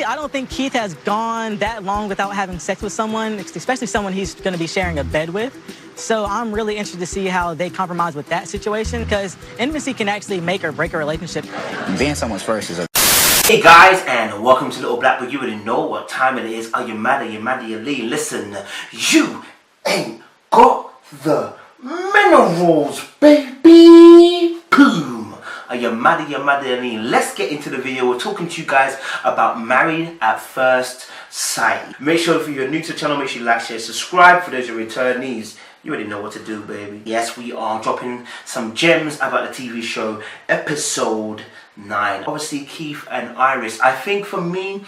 I don't think Keith has gone that long without having sex with someone, especially someone he's going to be sharing a bed with. So I'm really interested to see how they compromise with that situation, because intimacy can actually make or break a relationship. Being someone's first is a... Hey guys, and welcome to Little Black Book. You already know what time it is. Are you mad? Are you mad? Are you lean? Listen, you ain't got the minerals, baby. Boom. Are you mad? Are you mad? Are you lean? Let's get into the video. We're talking to you guys about Married at First Sight. Make sure if you're new to the channel, make sure you like, share, subscribe. For those who are returnees, you already know what to do, baby. Yes, we are dropping some gems about the TV show, episode 9. Obviously, Keith and Iris. I think for me,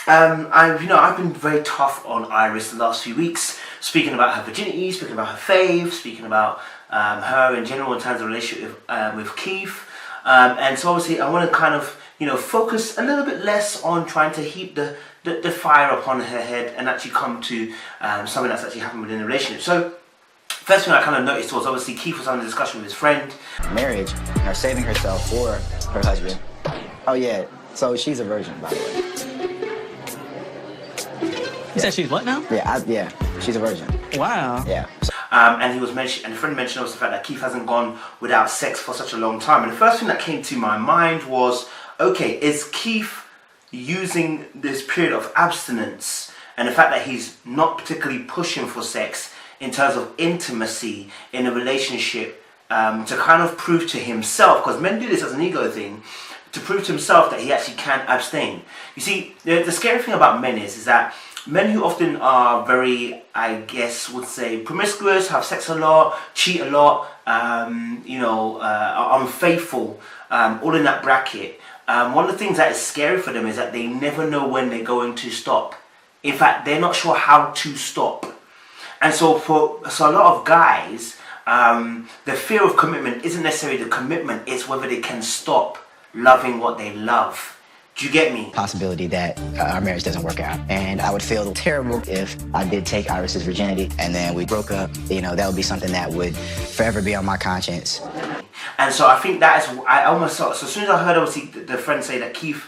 I've been very tough on Iris the last few weeks, speaking about her virginity, speaking about her fave, speaking about her in general in terms of relationship with Keith. And so obviously, I want to kind of focus a little bit less on trying to heap the fire upon her head and actually come to something that's actually happened within the relationship. So first thing I kind of noticed was obviously Keith was having a discussion with his friend. Marriage, her saving herself for her husband. Oh yeah, so she's a virgin, by the way. You said she's what now? Yeah, she's a virgin. Wow. Yeah. And the friend mentioned also the fact that Keith hasn't gone without sex for such a long time. And the first thing that came to my mind was, okay, is Keith using this period of abstinence and the fact that he's not particularly pushing for sex in terms of intimacy in a relationship to kind of prove to himself, because men do this as an ego thing, to prove to himself that he actually can abstain. You see, the scary thing about men is that men who often are very, I guess, would say promiscuous, have sex a lot, cheat a lot, are unfaithful, all in that bracket. One of the things that is scary for them is that they never know when they're going to stop. In fact, they're not sure how to stop. And so a lot of guys, the fear of commitment isn't necessarily the commitment, it's whether they can stop loving what they love. Do you get me? Possibility that our marriage doesn't work out. And I would feel terrible if I did take Iris's virginity and then we broke up. That would be something that would forever be on my conscience. And so I think that is, I almost saw, so as soon as I heard obviously the friend say that Keith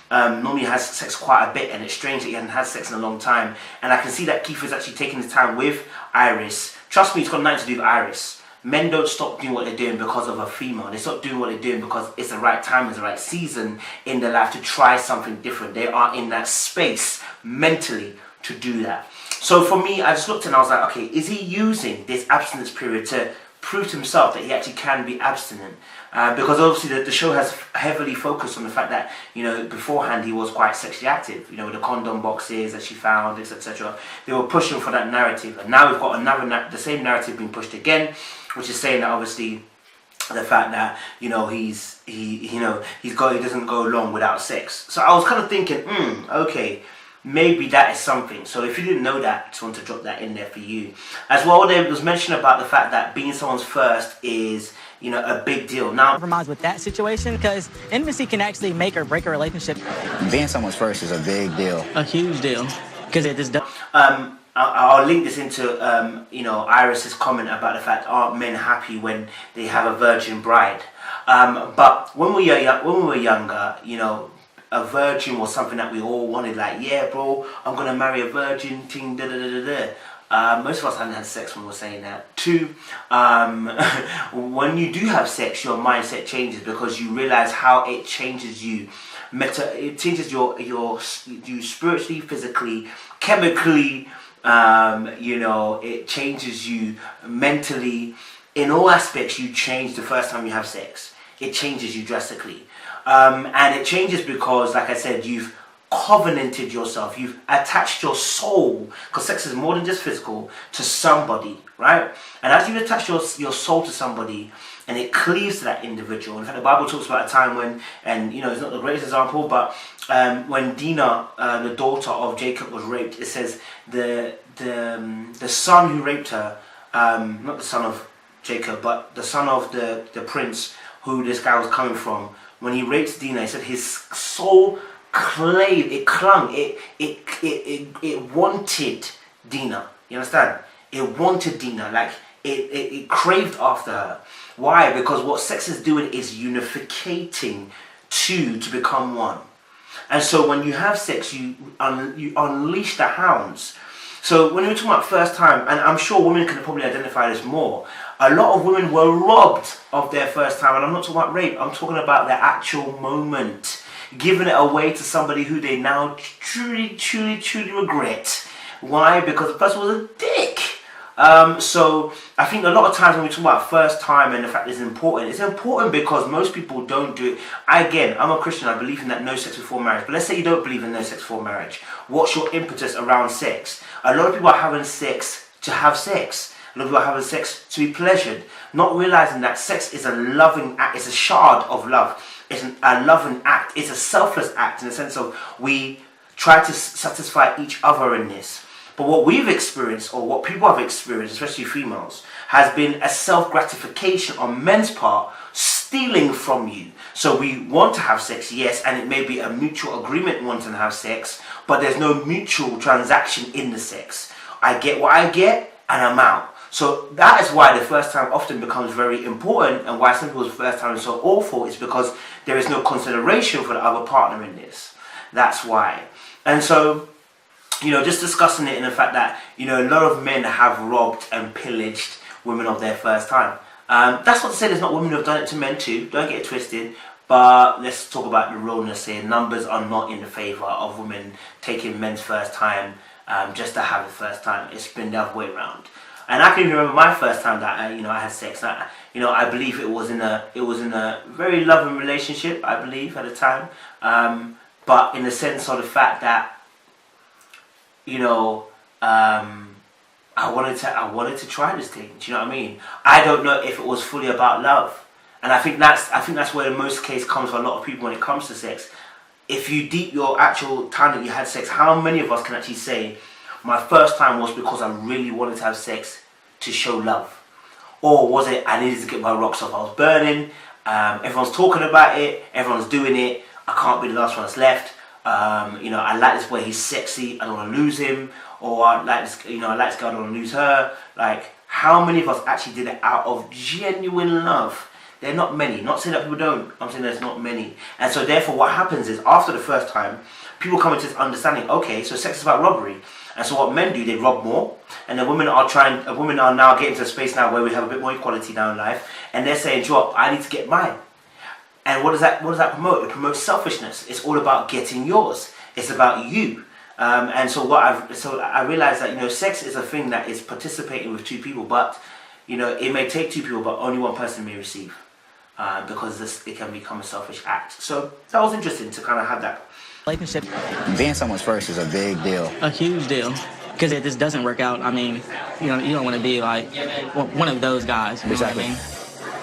normally has sex quite a bit, and it's strange that he hasn't had sex in a long time, and I can see that Keith is actually taking his time with Iris. Trust me, it's got nothing to do with Iris. Men don't stop doing what they're doing because of a female. They stop doing what they're doing because it's the right time, it's the right season in their life to try something different. They are in that space mentally to do that. So for me, I just looked and I was like, okay, is he using this abstinence period to prove to himself that he actually can be abstinent? Because obviously the show has heavily focused on the fact that, beforehand he was quite sexually active, with the condom boxes that she found, etc. They were pushing for that narrative, and now we've got the same narrative being pushed again, which is saying that obviously the fact that he doesn't go long without sex. So I was kind of thinking, okay, maybe that is something. So if you didn't know that, I just want to drop that in there for you. As well, there was mention about the fact that being someone's first is, a big deal. Now, Compromise with that situation, because intimacy can actually make or break a relationship. Being someone's first is a big deal. A huge deal. Because it is... I'll link this into, Iris's comment about the fact, aren't men happy when they have a virgin bride? But when we were younger, a virgin was something that we all wanted. Like, yeah, bro, I'm gonna marry a virgin. Ting, da da da da da. Most of us hadn't had sex when we were saying that. 2, when you do have sex, your mindset changes because you realize how it changes you. It changes you spiritually, physically, chemically. It changes you mentally. In all aspects, you change the first time you have sex. It changes you drastically. And it changes because, like I said, you've covenanted yourself, you've attached your soul, because sex is more than just physical, to somebody, right? And as you attach your soul to somebody, and it cleaves to that individual. In fact, the Bible talks about a time when, and it's not the greatest example, but when Dinah, the daughter of Jacob, was raped, it says the son who raped her, not the son of Jacob, but the son of the prince who this guy was coming from, when he raped Dinah, he said his soul clave, it clung, it wanted Dinah. You understand? It wanted Dinah, like it craved after her. Why? Because what sex is doing is unificating two to become one. And so when you have sex, you unleash the hounds. So when we're talking about first time, and I'm sure women can probably identify this more, a lot of women were robbed of their first time. And I'm not talking about rape, I'm talking about their actual moment. Giving it away to somebody who they now truly regret. Why? Because the person was a dick. So I think a lot of times when we talk about first time and the fact it's important because most people don't do it. Again, I'm a Christian, I believe in that no sex before marriage. But let's say you don't believe in no sex before marriage. What's your impetus around sex? A lot of people are having sex to have sex. A lot of people are having sex to be pleasured. Not realizing that sex is a loving act, it's a shard of love. It's a loving act, it's a selfless act in the sense of we try to satisfy each other in this. But what we've experienced, or what people have experienced, especially females, has been a self-gratification on men's part, stealing from you. So we want to have sex, yes, and it may be a mutual agreement wanting to have sex, but there's no mutual transaction in the sex. I get what I get, and I'm out. So that is why the first time often becomes very important, and why some people's first time is so awful, is because there is no consideration for the other partner in this. That's why. And so, just discussing it in the fact that, a lot of men have robbed and pillaged women of their first time. That's not to say there's not women who have done it to men too, don't get it twisted, but let's talk about the realness here. Numbers are not in the favour of women taking men's first time just to have the first time. It's been the other way around. And I can even remember my first time that I had sex. I believe it was in a very loving relationship, I believe, at the time. But in the sense of the fact that I wanted to try this thing. Do you know what I mean? I don't know if it was fully about love, and I think that's where the most case comes for a lot of people when it comes to sex. If you deep your actual time that you had sex, how many of us can actually say, my first time was because I really wanted to have sex to show love, or was it I needed to get my rocks off? I was burning. Everyone's talking about it. Everyone's doing it. I can't be the last one that's left. I like this boy, he's sexy, I don't want to lose him, or I like this girl, I don't want to lose her. Like, how many of us actually did it out of genuine love? There are not many. Not saying that people don't, I'm saying there's not many. And so therefore what happens is, after the first time, people come into this understanding, okay, so sex is about robbery. And so what men do, they rob more, and the women are now getting to a space now where we have a bit more equality now in life, and they're saying, I need to get mine. And what does that promote? It promotes selfishness. It's all about getting yours. It's about you. And so I realized that sex is a thing that is participating with two people, but it may take two people, but only one person may receive, because it can become a selfish act. So that was interesting to kind of have that relationship. Being someone's first is a big deal. A huge deal. Because if this doesn't work out, I mean, you don't want to be like one of those guys. You know what I mean?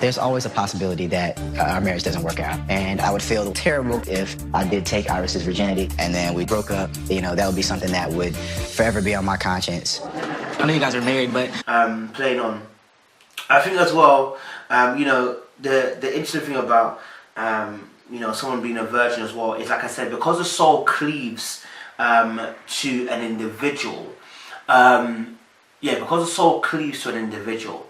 There's always a possibility that our marriage doesn't work out. And I would feel terrible if I did take Iris's virginity and then we broke up. That would be something that would forever be on my conscience. I know you guys are married, but... playing on. I think as well, the interesting thing about, someone being a virgin as well is, like I said, because the soul cleaves to an individual. Because the soul cleaves to an individual,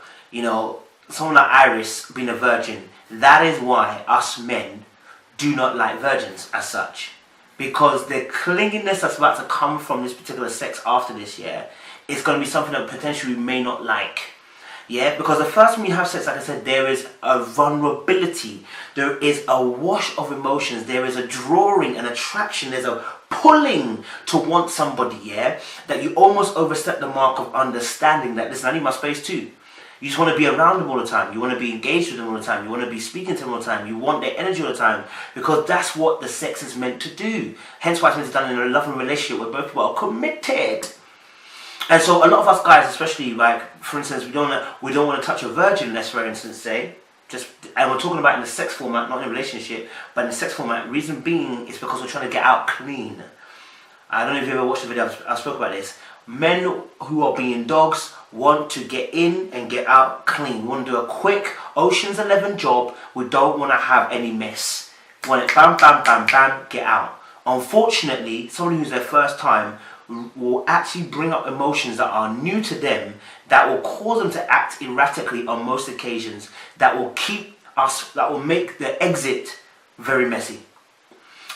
someone like Iris being a virgin, that is why us men do not like virgins as such. Because the clinginess that's about to come from this particular sex after this year is going to be something that potentially we may not like. Yeah, because the first time you have sex, like I said, there is a vulnerability, there is a wash of emotions, there is a drawing, an attraction, there's a pulling to want somebody, yeah, that you almost overstep the mark of understanding that, listen, I need my space too. You just want to be around them all the time. You want to be engaged with them all the time. You want to be speaking to them all the time. You want their energy all the time. Because that's what the sex is meant to do. Hence why it's meant to be done in a loving relationship where both people are committed. And so a lot of us guys, especially, like, for instance, we don't want to touch a virgin, let's for instance say. And we're talking about in the sex format, not in a relationship, but in the sex format. Reason being is because we're trying to get out clean. I don't know if you ever watched the video, I spoke about this. Men who are being dogs want to get in and get out clean. We want to do a quick Ocean's 11 job. We don't want to have any mess. We want it bam, bam, bam, bam, get out. Unfortunately, someone who's their first time will actually bring up emotions that are new to them, that will cause them to act erratically on most occasions, that will make the exit very messy.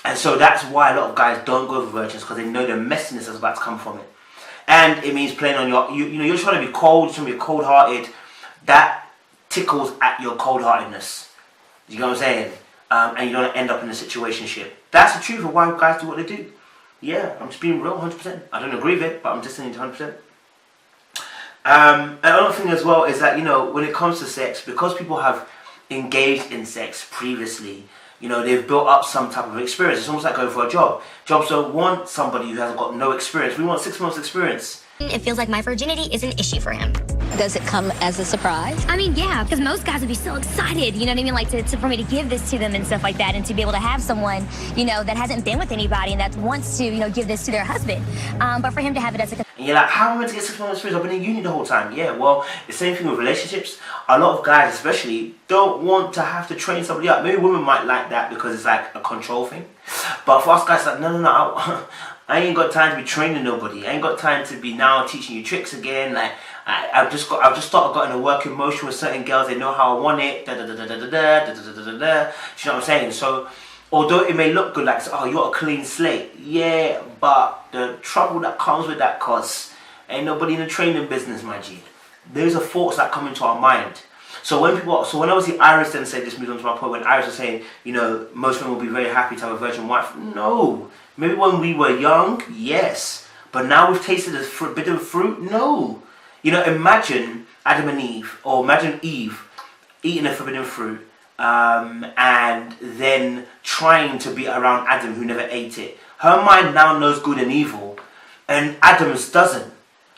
And so that's why a lot of guys don't go for virgins, because they know the messiness that's about to come from it. And it means playing on your, you know, you're trying to be cold, you're trying to be cold-hearted. That tickles at your cold-heartedness. You know what I'm saying? And you don't end up in a situationship. That's the truth of why guys do what they do. Yeah, I'm just being real, 100%. I don't agree with it, but I'm just saying it 100%. Another thing as well is that, you know, when it comes to sex, because people have engaged in sex previously, you know, they've built up some type of experience. It's almost like going for a job. Jobs don't want somebody who hasn't got no experience. We want 6 months experience. It feels like my virginity is an issue for him. Does it come as a surprise? I mean, yeah, because most guys would be so excited, you know what I mean? Like, for me to give this to them and stuff like that, and to be able to have someone, you know, that hasn't been with anybody and that wants to, you know, give this to their husband. But for him to have it as a... And you're like, how am I meant to get 6 months experience? I've been in uni the whole time. Yeah, well, the same thing with relationships. A lot of guys, especially, don't want to have to train somebody up. Maybe women might like that because it's like a control thing. But for us guys, it's like, no. I ain't got time to be training nobody. I ain't got time to be now teaching you tricks again. Like, I've just got in a working motion with certain girls. They know how I want it. Do you know what I'm saying? So, although it may look good, like, oh, you're a clean slate. Yeah, but the trouble that comes with that, cause ain't nobody in the training business, my G. Those are thoughts that come into our mind. So when obviously Iris then said, this moves on to my point, when Iris was saying, you know, most women will be very happy to have a virgin wife. No. Maybe when we were young, yes. But now we've tasted a forbidden fruit? No. You know, imagine Adam and Eve, or imagine Eve eating a forbidden fruit and then trying to be around Adam who never ate it. Her mind now knows good and evil, and Adam's doesn't.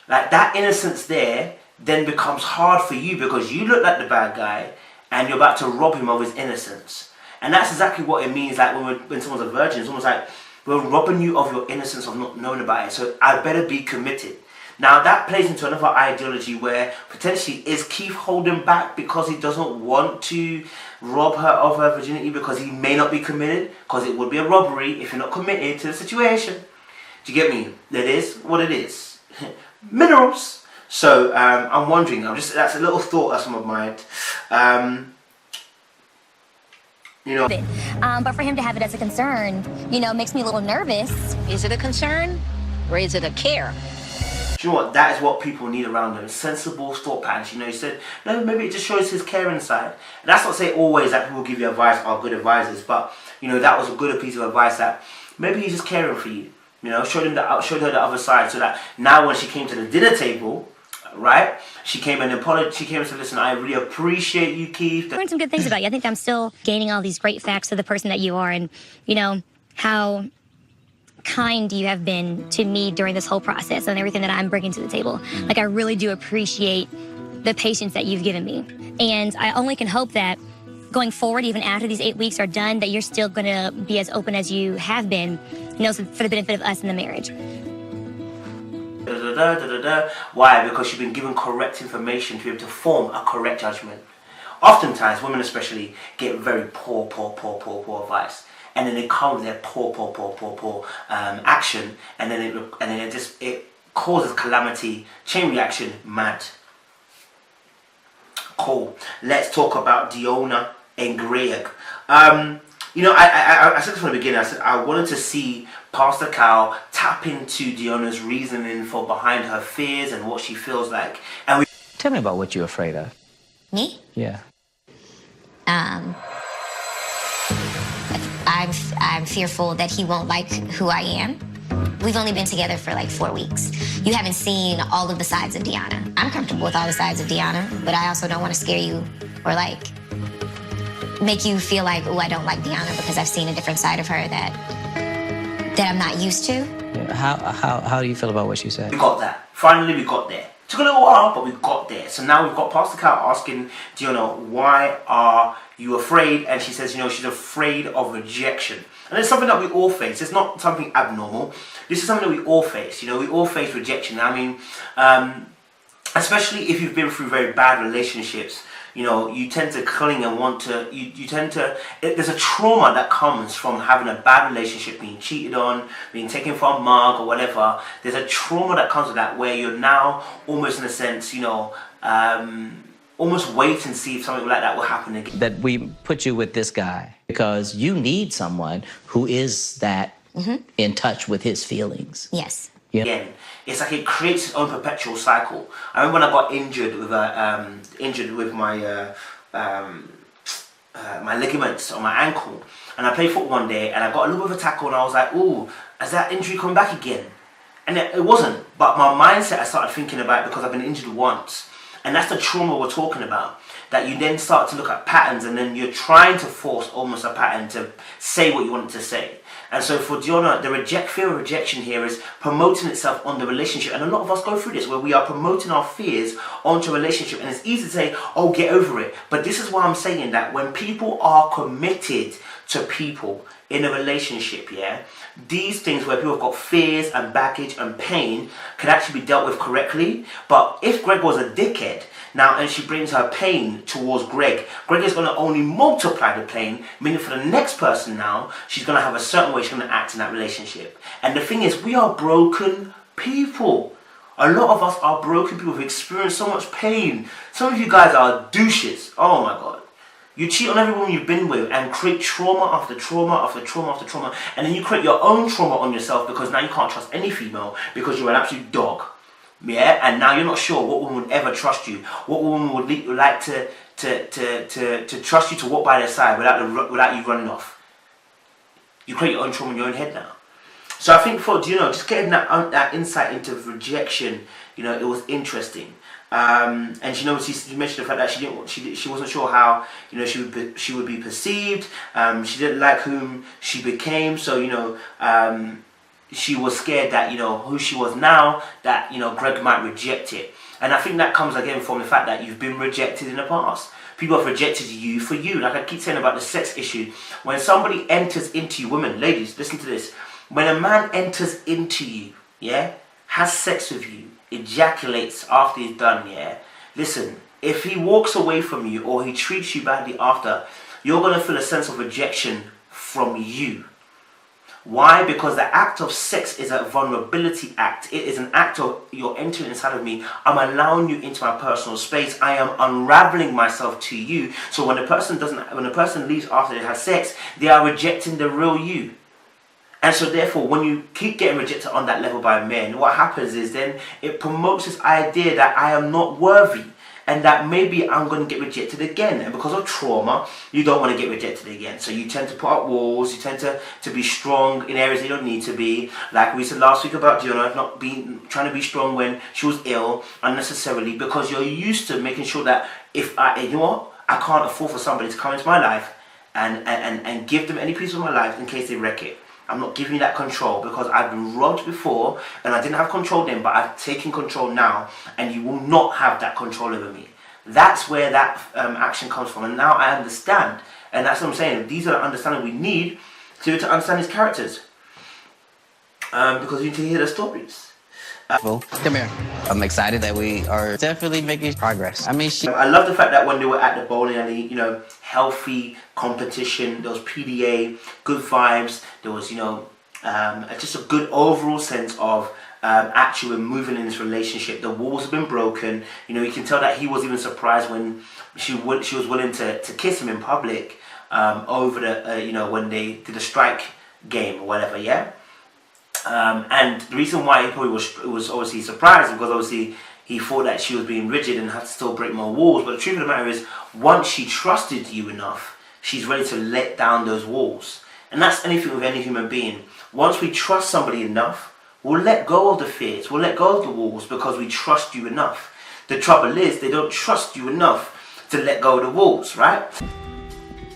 Like, that innocence there then becomes hard for you because you look like the bad guy and you're about to rob him of his innocence. And that's exactly what it means, like when someone's a virgin. It's almost like we're robbing you of your innocence of not knowing about it. So I better be committed. Now that plays into another ideology where potentially is Keith holding back because he doesn't want to rob her of her virginity because he may not be committed? Because it would be a robbery if you're not committed to the situation. Do you get me? It is what it is. Minerals. So I'm wondering, that's a little thought that's on my mind. You know. But for him to have it as a concern, you know, makes me a little nervous. Is it a concern or is it a care? Do you know what? That is what people need around them. Sensible thought patterns. You know, he said, no, maybe it just shows his caring side. And that's not to say always that people give you advice are good advisors, but, you know, that was a good piece of advice that maybe he's just caring for you. You know, showed her the other side, so that now when she came to the dinner table, right, she came and apologized. She came and said, listen, I really appreciate you, Keith. I learned some good things about you. I think I'm still gaining all these great facts of the person that you are, and, you know, how kind you have been to me during this whole process and everything that I'm bringing to the table. Like, I really do appreciate the patience that you've given me. And I only can hope that going forward, even after these 8 weeks are done, that you're still going to be as open as you have been, you know, for the benefit of us in the marriage. Why? Because you've been given correct information to be able to form a correct judgment. Oftentimes, women especially get very poor advice. And then they come with their poor action, and then it causes calamity, chain reaction, mad. Cool. Let's talk about Deonna and Gregg. You know, I said this from the beginning. I said I wanted to see Pastor Cal tap into Deonna's reasoning for behind her fears and what she feels like. And Tell me about what you're afraid of. Me? Yeah. I'm fearful that he won't like who I am. We've only been together for like 4 weeks. You haven't seen all of the sides of Deonna. I'm comfortable with all the sides of Deonna, but I also don't want to scare you or like make you feel like, oh, I don't like Deonna because I've seen a different side of her that I'm not used to. Yeah. How do you feel about what she said? we got that. Finally, we got there. Took a little while, but we got there. So now we've got Pastor Cal asking Deonna, why are you afraid? And she says, you know, she's afraid of rejection. And it's something that we all face. It's not something abnormal. This is something that we all face. You know, we all face rejection. I mean, especially if you've been through very bad relationships, you know, you tend to cling and want to, there's a trauma that comes from having a bad relationship, being cheated on, being taken for a mug or whatever. There's a trauma that comes with that where you're now almost in a sense, you know, almost wait and see if something like that will happen again. That we put you with this guy, because you need someone who is that in touch with his feelings. Yes. Yeah. Again, it's like it creates its own perpetual cycle. I remember when I got injured with my my ligaments on my ankle, and I played football one day, and I got a little bit of a tackle, and I was like, "Ooh, has that injury come back again?" And it wasn't, but my mindset I started thinking about it because I've been injured once, and that's the trauma we're talking about. That you then start to look at patterns, and then you're trying to force almost a pattern to say what you want it to say. And so for deonna, the fear of rejection here is promoting itself on the relationship. And a lot of us go through this where we are promoting our fears onto a relationship. And it's easy to say, oh, get over it. But this is why I'm saying that when people are committed to people in a relationship, yeah, these things where people have got fears and baggage and pain can actually be dealt with correctly. But if Gregg was a dickhead, now, and she brings her pain towards Gregg is going to only multiply the pain, meaning for the next person now, she's going to have a certain way she's going to act in that relationship. And the thing is, we are broken people. A lot of us are broken people who've experienced so much pain. Some of you guys are douches. Oh my God. You cheat on every woman you've been with and create trauma after trauma after trauma after trauma. And then you create your own trauma on yourself because now you can't trust any female because you're an absolute dog. Yeah, and now you're not sure what woman would ever trust you. What woman would like to trust you to walk by their side without you running off. You create your own trauma in your own head now. So I think for just getting that insight into rejection, it was interesting. And she mentioned the fact that she wasn't sure how she would be perceived. She didn't like whom she became. So she was scared that, who she was now, that, Gregg might reject it. And I think that comes again from the fact that you've been rejected in the past. People have rejected you for you. Like I keep saying about the sex issue. When somebody enters into you, women, ladies, listen to this. When a man enters into you, yeah, has sex with you, ejaculates after he's done, yeah, listen, if he walks away from you or he treats you badly after, you're going to feel a sense of rejection from you. Why? Because the act of sex is a vulnerability act. It is an act of you're entering inside of me. I'm allowing you into my personal space. I am unraveling myself to you. So when a person leaves after they have sex, they are rejecting the real you. And so therefore, when you keep getting rejected on that level by men, what happens is then it promotes this idea that I am not worthy. And that maybe I'm going to get rejected again. And because of trauma, you don't want to get rejected again. So you tend to put up walls, you tend to be strong in areas you don't need to be. Like we said last week about deonna, trying to be strong when she was ill unnecessarily, because you're used to making sure that I can't afford for somebody to come into my life and give them any piece of my life in case they wreck it. I'm not giving you that control because I've been robbed before and I didn't have control then, but I've taken control now and you will not have that control over me. That's where that action comes from. And now I understand. And that's what I'm saying. These are the understanding we need to understand his characters. Because you need to hear the stories. Come here. I'm excited that we are definitely making progress. I love the fact that when they were at the bowling alley, healthy competition, there was PDA, good vibes, there was, just a good overall sense of actually moving in this relationship. The walls have been broken. You can tell that he was even surprised when she was willing to kiss him in public over the, when they did a strike game or whatever, yeah? And the reason why he probably was obviously surprised because obviously he thought that she was being rigid and had to still break more walls. But the truth of the matter is, once she trusted you enough, she's ready to let down those walls. And that's anything with any human being. Once we trust somebody enough, we'll let go of the fears, we'll let go of the walls because we trust you enough. The trouble is, they don't trust you enough to let go of the walls, right?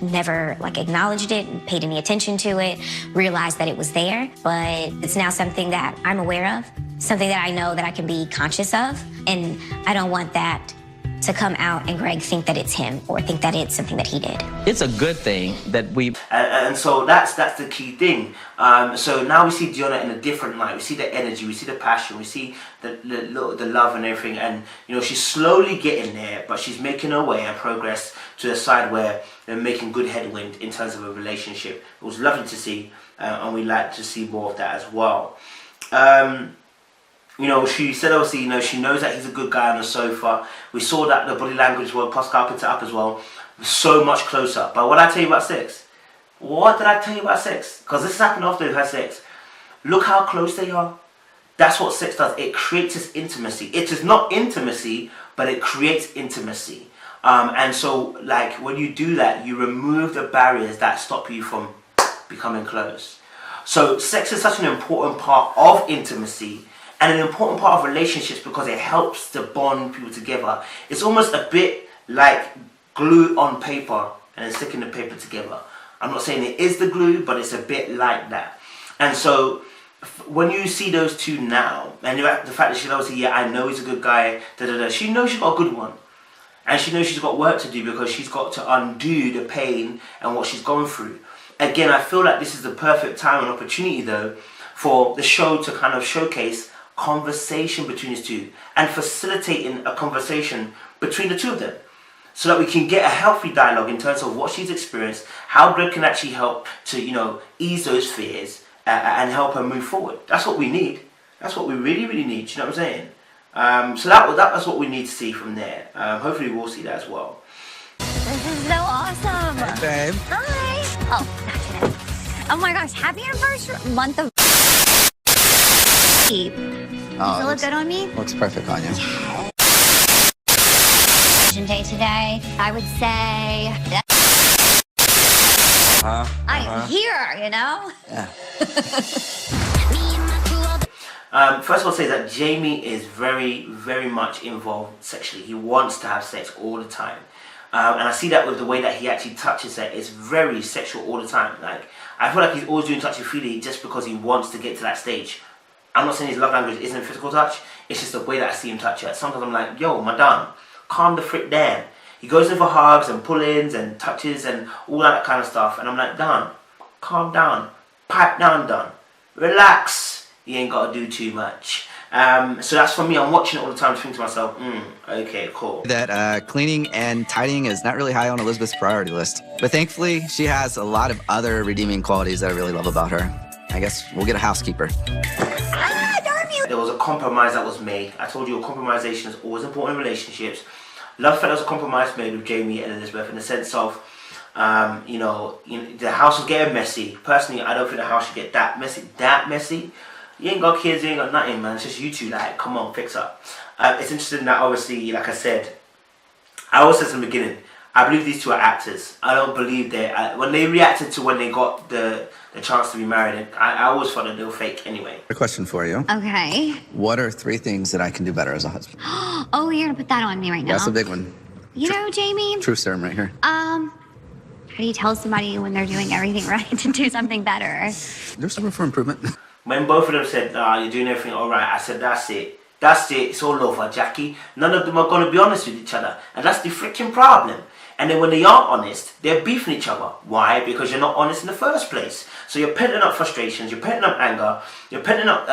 Never acknowledged it, paid any attention to it, realized that it was there, but it's now something that I'm aware of, something that I know that I can be conscious of, and I don't want that to come out and Gregg think that it's him or think that it's something that he did. It's a good thing that we... And so that's the key thing. So now we see deonna in a different light. We see the energy, we see the passion, we see the love and everything. And, she's slowly getting there, but she's making her way and progress to the side where they're making good headwind in terms of a relationship. It was lovely to see, and we like to see more of that as well. She said obviously, she knows that he's a good guy on the sofa. We saw that the body language, Pascal picked it up as well, was so much closer. But what I tell you about sex, What did I tell you about sex? Because this happened after they've had sex. Look how close they are. That's what sex does. It creates this intimacy. It is not intimacy, but it creates intimacy. And so, like, when you do that, you remove the barriers that stop you from becoming close. So sex is such an important part of intimacy and an important part of relationships because it helps to bond people together. It's almost a bit like glue on paper and then sticking the paper together. I'm not saying it is the glue, but it's a bit like that. And so when you see those two now, and the fact that she's obviously, yeah, I know he's a good guy, she knows she's got a good one. And she knows she's got work to do because she's got to undo the pain and what she's gone through. Again, I feel like this is the perfect time and opportunity, though, for the show to kind of showcase conversation between these two and facilitating a conversation between the two of them so that we can get a healthy dialogue in terms of what she's experienced, how Gregg can actually help to, ease those fears and help her move forward. That's what we need. That's what we really, really need. You know what I'm saying? So that's what we need to see from there. Hopefully we'll see that as well. This is so awesome. Hey, babe. Hi. Oh, not today. Oh my gosh, happy anniversary month of Does it look good on me? Looks perfect on you. Day today, I would say I'm here, Yeah. First of all, I'll say that Jamie is very, very much involved sexually. He wants to have sex all the time. And I see that with the way that he actually touches her. It's very sexual all the time. Like, I feel like he's always doing touchy-feely just because he wants to get to that stage. I'm not saying his love language isn't physical touch. It's just the way that I see him touch her. Sometimes I'm like, yo, madame, calm the frick down. He goes in for hugs and pull-ins and touches and all that kind of stuff. And I'm like, Don, calm down. Pipe down, Don. Relax. You ain't got to do too much. So that's for me. I'm watching it all the time, thinking to myself, okay, cool. That cleaning and tidying is not really high on Elizabeth's priority list. But thankfully, she has a lot of other redeeming qualities that I really love about her. I guess we'll get a housekeeper. There was a compromise that was made. I told you a compromisation is always important in relationships. Love felt there was a compromise made with Jamie and Elizabeth in the sense of, the house was getting messy. Personally, I don't think the house should get that messy. That messy? You ain't got kids, you ain't got nothing, man. It's just you two, like, come on, fix up. It's interesting that, obviously, like I said, I always said from the beginning, I believe these two are actors. I don't believe when they reacted to when they got the chance to be married, I always thought that they were fake anyway. A question for you. Okay. What are 3 things that I can do better as a husband? Oh, you're gonna put that on me right now. That's a big one. You know, Jamie. True serum right here. How do you tell somebody when they're doing everything right to do something better? There's room for improvement. When both of them said, you're doing everything all right, I said, that's it. That's it. It's all over, Jackie. None of them are going to be honest with each other. And that's the freaking problem. And then when they are honest, they're beefing each other. Why? Because you're not honest in the first place. So you're penting up frustrations, you're penting up anger, you're penting up,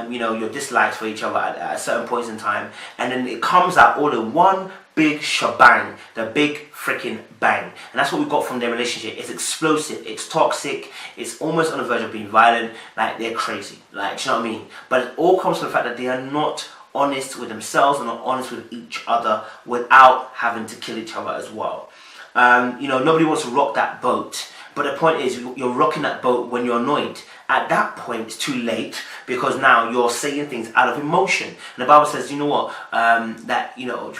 your dislikes for each other at certain points in time. And then it comes out all in one big shebang, the big freaking bang. And that's what we got from their relationship. It's explosive, it's toxic, it's almost on the verge of being violent. Like, they're crazy. Like, do you know what I mean? But it all comes from the fact that they are not honest with themselves and not honest with each other without having to kill each other as well. Nobody wants to rock that boat. But the point is, you're rocking that boat when you're annoyed. At that point, it's too late because now you're saying things out of emotion. And the Bible says, you know what, that,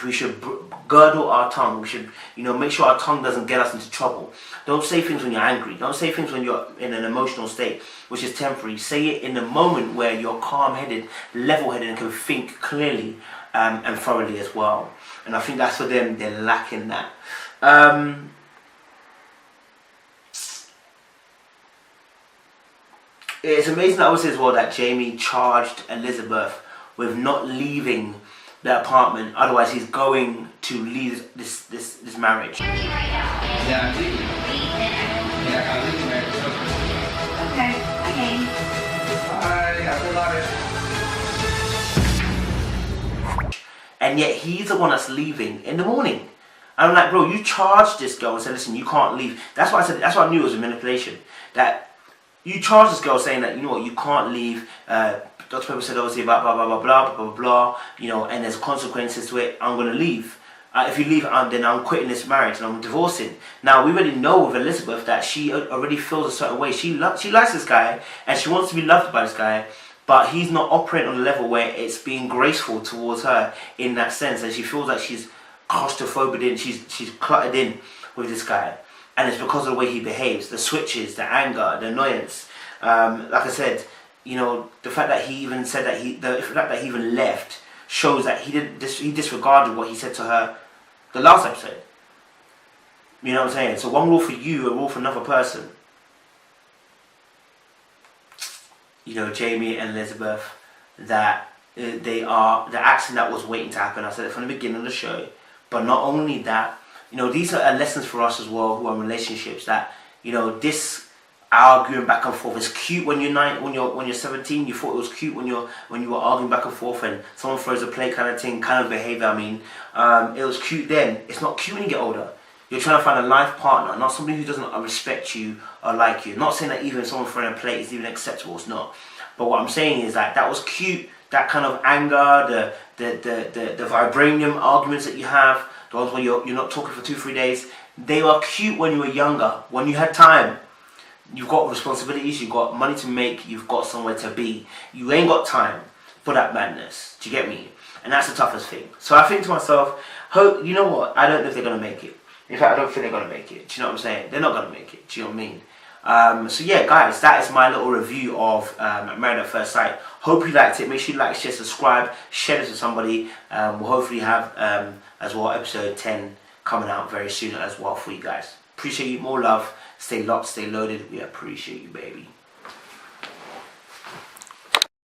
we should girdle our tongue. We should, make sure our tongue doesn't get us into trouble. Don't say things when you're angry. Don't say things when you're in an emotional state, which is temporary. Say it in the moment where you're calm-headed, level-headed, and can think clearly and thoroughly as well. And I think that's for them, they're lacking that. It's amazing that obviously as well that Jamie charged Elizabeth with not leaving the apartment, otherwise he's going to leave this marriage. Yeah, I'm leaving. Yeah, I'm leaving marriage. Okay. Bye, have a lot. And yet he's the one that's leaving in the morning. I'm like, bro, you charged this girl and said, listen, you can't leave. That's why I said. That's why I knew it was a manipulation. That you charged this girl saying that, you know what, you can't leave. Dr. Pepper said obviously about blah blah blah blah blah blah blah. And there's consequences to it. I'm gonna leave. If you leave, then I'm quitting this marriage and I'm divorcing. Now, we already know with Elizabeth that she already feels a certain way. She likes this guy and she wants to be loved by this guy, but he's not operating on a level where it's being graceful towards her in that sense. And she feels like she's claustrophobic in, she's cluttered in with this guy. And it's because of the way he behaves, the switches, the anger, the annoyance. Like I said, you know, the fact that he even said that the fact that he even left shows that he disregarded what he said to her the last episode. You know what I'm saying? So one rule for you, a rule for another person. You know, Jamie and Elizabeth, that they're acting that was waiting to happen. I said it from the beginning of the show. But not only that, you know, these are lessons for us as well who are in relationships, that, you know, this arguing back and forth is cute when you're 17. You thought it was cute when you were arguing back and forth and someone throws a plate kind of thing, kind of behavior. I mean, it was cute then. It's not cute when you get older. You're trying to find a life partner, not somebody who doesn't respect you or like you. Not saying that even someone throwing a plate is even acceptable. It's not. But what I'm saying is that was cute. That kind of anger, the vibranium arguments that you have, the ones where you're not talking for 2-3 days, they were cute when you were younger, when you had time. You've got responsibilities, you've got money to make, you've got somewhere to be. You ain't got time for that madness. Do you get me? And that's the toughest thing. So I think to myself, you know what? I don't know if they're going to make it. In fact, I don't think they're going to make it. Do you know what I'm saying? They're not going to make it. Do you know what I mean? So yeah, guys, that is my little review of Married at First Sight. Hope you liked it. Make sure you like, share, subscribe, share this with somebody. We'll hopefully have as well episode 10 coming out very soon as well for you guys. Appreciate you. More love. Stay locked, stay loaded. We appreciate you, baby.